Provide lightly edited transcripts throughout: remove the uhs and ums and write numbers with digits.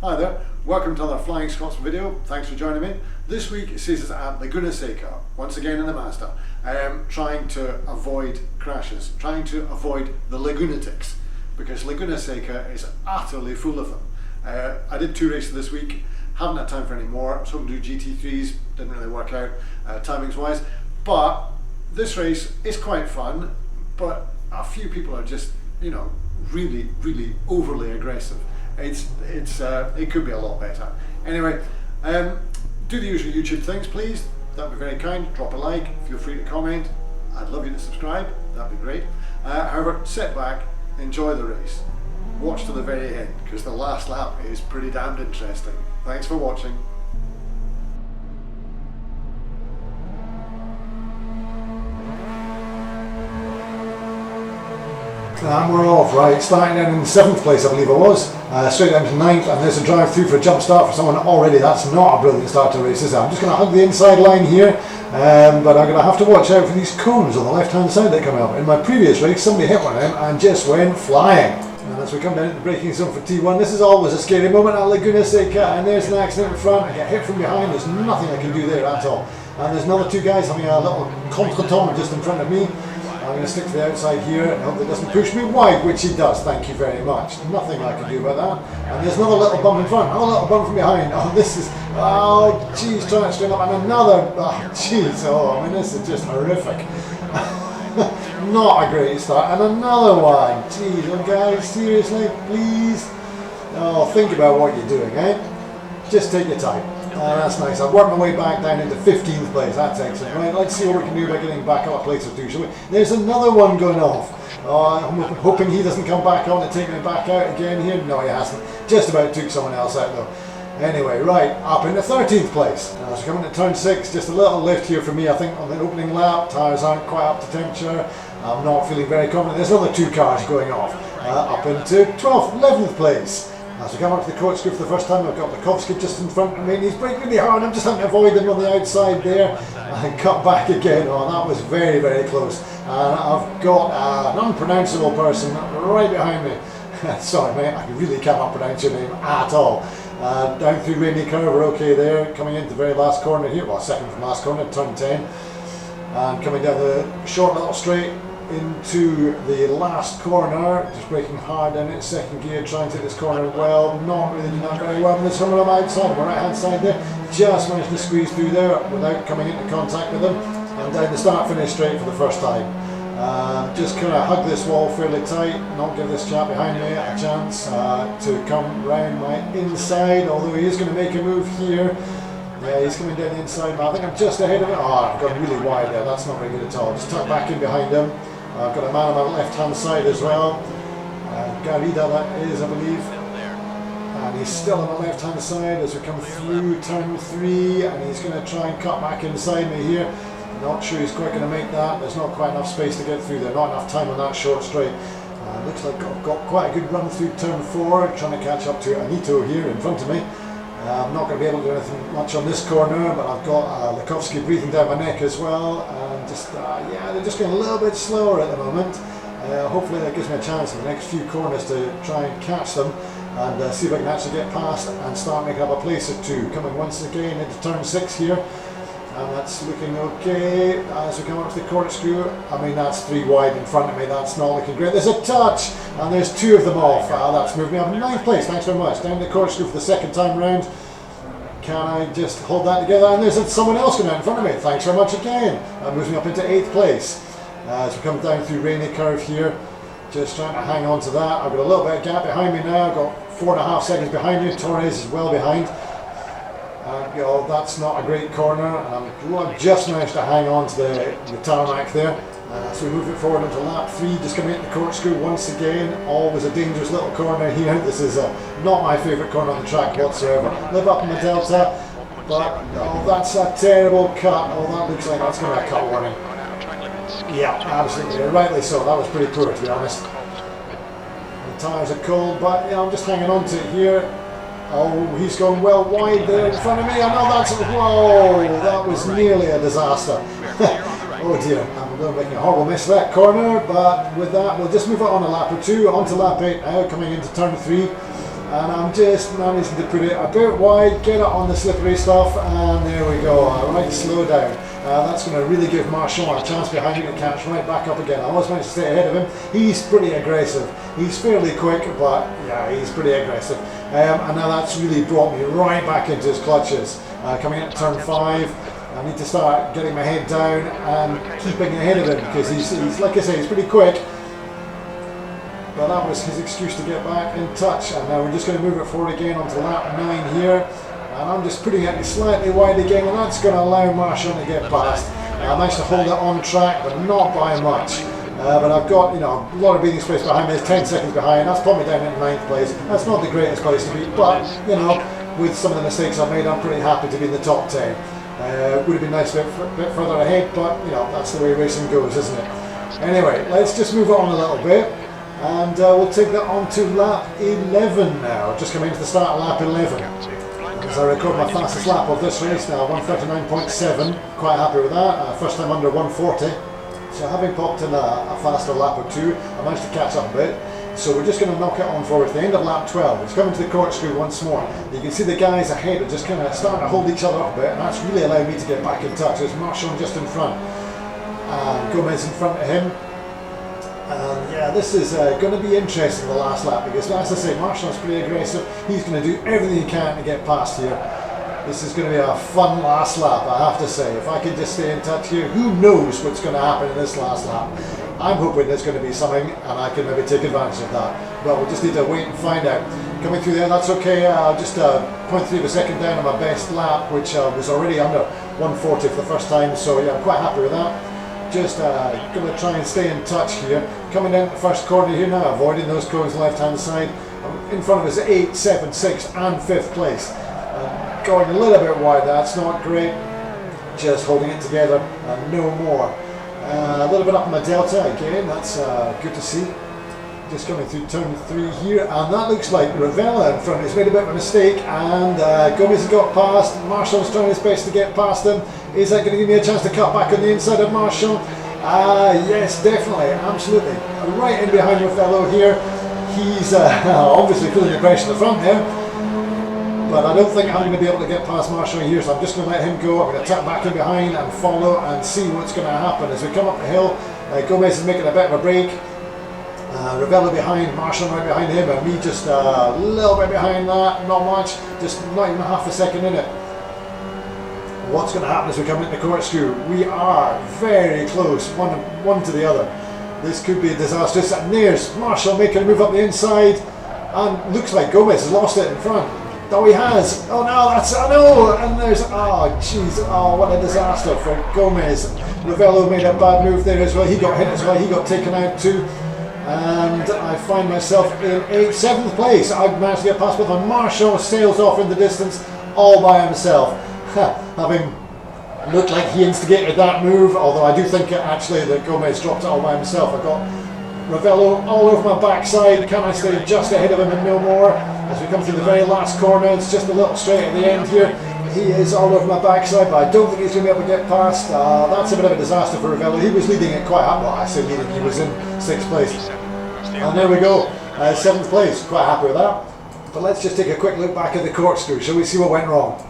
Hi there, welcome to another Flying Scotsman video. Thanks for joining me. This week it sees us at Laguna Seca, once again in the Mazda, trying to avoid crashes, trying to avoid the Lagunatics, because Laguna Seca is utterly full of them. I did 2 races this week, haven't had time for any more. I was hoping to do GT3s, didn't really work out timings wise, but this race is quite fun, but a few people are just, you know, really overly aggressive. It could be a lot better. Anyway, do the usual YouTube things, please. That'd be very kind. Drop a like. Feel free to comment. I'd love you to subscribe. That'd be great. However, sit back, enjoy the race. Watch to the very end, because the last lap is pretty damned interesting. Thanks for watching. And we're off, right, starting down in 7th place I believe it was, straight down to 9th, and there's a drive through for a jump start for someone already. That's not a brilliant start to a race, is it? I'm just going to hug the inside line here, but I'm going to have to watch out for these cones on the left hand side that come up. In my previous race somebody hit one of them and just went flying. And as we come down into the braking zone for T1, this is always a scary moment at Laguna Seca, and there's an accident in front. I get hit from behind, there's nothing I can do there at all. And there's another 2 guys having a little contretemps just in front of me. I'm going to stick to the outside here and hope that doesn't push me wide, which he does, thank you very much. Nothing I can do about that. And there's another little bump in front, another little bump from behind. Oh, this is, oh jeez, trying to straighten up, and another, oh jeez, oh, I mean this is just horrific. Not a great start, and another one. Jeez, oh guys, seriously, please. Oh, think about what you're doing, eh? Just take your time. That's nice. I've worked my way back down into 15th place. That's excellent. Right, let's see what we can do by getting back up a place or 2, shall we? There's another one going off. I'm hoping he doesn't come back on to take me back out again here. No, he hasn't. Just about took someone else out though. Anyway, right, up into 13th place. So coming to turn 6, just a little lift here for me, I think, on the opening lap. Tyres aren't quite up to temperature. I'm not feeling very confident. There's another 2 cars going off. Up into 12th, 11th place. As we come up to the corkscrew for the first time, I've got Lagunatics just in front of me, and he's braking really hard. I'm just having to avoid him on the outside there and cut back again. Oh, that was very close. And I've got an unpronounceable person right behind me. Sorry mate, I really cannot pronounce your name at all. Down through Rainy Curve, we're okay there. Coming into the very last corner here, well, second from last corner, turn 10. And coming down the short little straight into the last corner, just braking hard down into 2nd gear, trying to hit this corner well, not really doing that very well. And there's someone on my outside, my right hand side there, just managed to squeeze through there without coming into contact with them, and down the start finish straight for the first time. Just kind of hug this wall fairly tight, not give this chap behind me a chance to come round my inside, although he is going to make a move here. Yeah, he's coming down the inside, but I think I'm just ahead of him. Oh, I've gone really wide there, that's not very good at all. Just tuck back in behind him. I've got a man on my left hand side as well. Garida that is, I believe. And he's still on the left hand side as we come through turn 3, and he's going to try and cut back inside me here. Not sure he's quite going to make that. There's not quite enough space to get through there, not enough time on that short straight. Looks like I've got quite a good run through turn 4, trying to catch up to Anito here in front of me. I'm not going to be able to do anything much on this corner, but I've got Lagunatics breathing down my neck as well, and just yeah, they're just going a little bit slower at the moment. Hopefully that gives me a chance in the next few corners to try and catch them and see if I can actually get past and start making up a place or 2. Coming once again into turn 6 here, and that's looking okay as we come up to the corkscrew. I mean, that's 3 wide in front of me, that's not looking great. There's a touch, and there's 2 of them off. That's moved me up in 9th place, thanks very much. Down the corkscrew for the 2nd time round. Can I just hold that together? And there's someone else going out in front of me, thanks very much again. That moves me up into 8th place. As we come down through Rainy Curve here, just trying to hang on to that. I've got a little bit of gap behind me now, I've got 4.5 seconds behind me. Torres is well behind. You know, that's not a great corner, and I've just managed to hang on to the tarmac there. So we move it forward into lap 3, just coming into the corkscrew once again. Always a dangerous little corner here. This is not my favourite corner on the track whatsoever. Live up in the Delta, but oh, that's a terrible cut. Oh, that looks like that's going to be a cut warning. Yeah, absolutely, rightly so. That was pretty poor, to be honest. The tyres are cold, but yeah, I'm just hanging on to it here. Oh, he's gone well wide there in front of me. I know that's, whoa, that was nearly a disaster. Oh dear, I'm making a horrible mess of that corner, but with that, we'll just move it on a lap or 2, onto lap 8 now, coming into turn 3. and I'm just managing to put it a bit wide, get it on the slippery stuff, and there we go. Right, slow down. That's going to really give Marchand a chance behind me to catch right back up again. I always managed to stay ahead of him. He's pretty aggressive. He's fairly quick, but yeah, he's pretty aggressive. And now that's really brought me right back into his clutches. Coming into turn 5, I need to start getting my head down and keeping ahead of him, because he's like I say, he's pretty quick. But that was his excuse to get back in touch, and now we're just going to move it forward again onto lap 9 here. And I'm just putting it slightly wide again, and that's going to allow Marchand to get past. I managed to hold it on track, but not by much. But I've got, you know, a lot of breathing space behind me. It's 10 seconds behind. That's put me down in 9th place. That's not the greatest place to be, but you know, with some of the mistakes I've made, I'm pretty happy to be in the top 10. Would have been nice a bit further ahead, but you know, that's the way racing goes, isn't it? Anyway, let's just move on a little bit, and we'll take that on to lap 11 now. Just coming into the start of lap 11. As I record my fastest lap of this race now, 139.7, quite happy with that, first time under 140, so having popped in a faster lap or two, I managed to catch up a bit, so we're just going to knock it on forward to the end of lap 12. It's coming to the corkscrew once more. You can see the guys ahead are just kind of starting to hold each other up a bit, and that's really allowing me to get back in touch. There's Marchand just in front, and Gomez in front of him. And yeah, this is going to be interesting, the last lap, because as I say, Marchand's pretty aggressive. He's going to do everything he can to get past here. This is going to be a fun last lap, I have to say. If I can just stay in touch here, who knows what's going to happen in this last lap. I'm hoping there's going to be something, and I can maybe take advantage of that. But we'll just need to wait and find out. Coming through there, that's okay. I'll just 0.3 of a second down on my best lap, which was already under 140 for the first time. So yeah, I'm quite happy with that. Just going to try and stay in touch here. Coming down the first corner here now, avoiding those cones left hand side. In front of us 8, 7, 6 and 5th place. Going a little bit wide, that's not great. Just holding it together and no more. A little bit up in my delta again, that's good to see. Just coming through turn 3 here, and that looks like Ravella in front. He's made a bit of a mistake, and Gomez has got past. Marchand's trying his best to get past him. Is that going to give me a chance to cut back on the inside of Marchand? Yes, definitely, absolutely. Right in behind Ravella here. He's obviously feeling the pressure in the front there, but I don't think I'm going to be able to get past Marchand here, so I'm just going to let him go. I'm going to tap back in behind and follow and see what's going to happen. As we come up the hill, Gomez is making a bit of a break. Ravella behind, Marchand right behind him, and me just a little bit behind that, not much, just not even half a second in it. What's going to happen as we come into the corkscrew? We are very close, one to the other. This could be disastrous, and there's Marchand making a move up the inside, and looks like Gomez has lost it in front. Oh, he has. Oh no, that's, oh no, and there's, oh jeez, oh what a disaster for Gomez. Ravella made a bad move there as well. He got hit as well, he got taken out too. And I find myself in 7th place. I managed to get past with one. Marchand sails off in the distance all by himself. Having looked like he instigated that move, although I do think actually that Gomez dropped it all by himself. I got Ravella all over my backside. Can I stay just ahead of him and no more? As we come through the very last corner, it's just a little straight at the end here. He is all over my backside, but I don't think he's going to be able to get past. That's a bit of a disaster for Ravella. He was leading it quite hard. Well, I say leading, he was in 6th place. And there we go, 7th place. Quite happy with that. But let's just take a quick look back at the corkscrew. Shall we see what went wrong?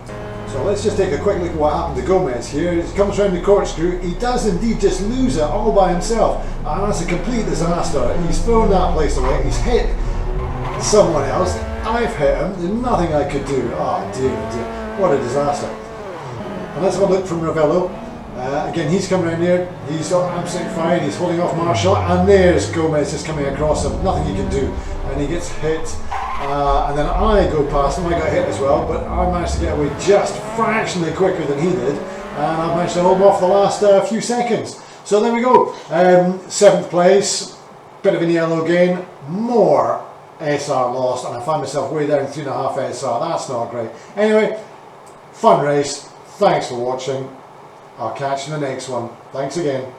So let's just take a quick look at what happened to Gomez here. He comes around the corkscrew. He does indeed just lose it all by himself. And that's a complete disaster. He's thrown that place away. He's hit someone else. I've hit him. There's nothing I could do. Oh dear, dear. What a disaster. And let's have a look from Ravella. Again, he's come around here. He's absolutely fine. He's holding off Marshall. And there's Gomez just coming across him. Nothing he can do. And he gets hit. And then I go past him. I got hit as well. But I managed to get away just fractionally quicker than he did. And I managed to hold him off the last few seconds. So there we go. 7th place. Bit of a yellow gain. More SR lost. And I find myself way down 3.5 SR. That's not great. Anyway, fun race. Thanks for watching. I'll catch you in the next one. Thanks again.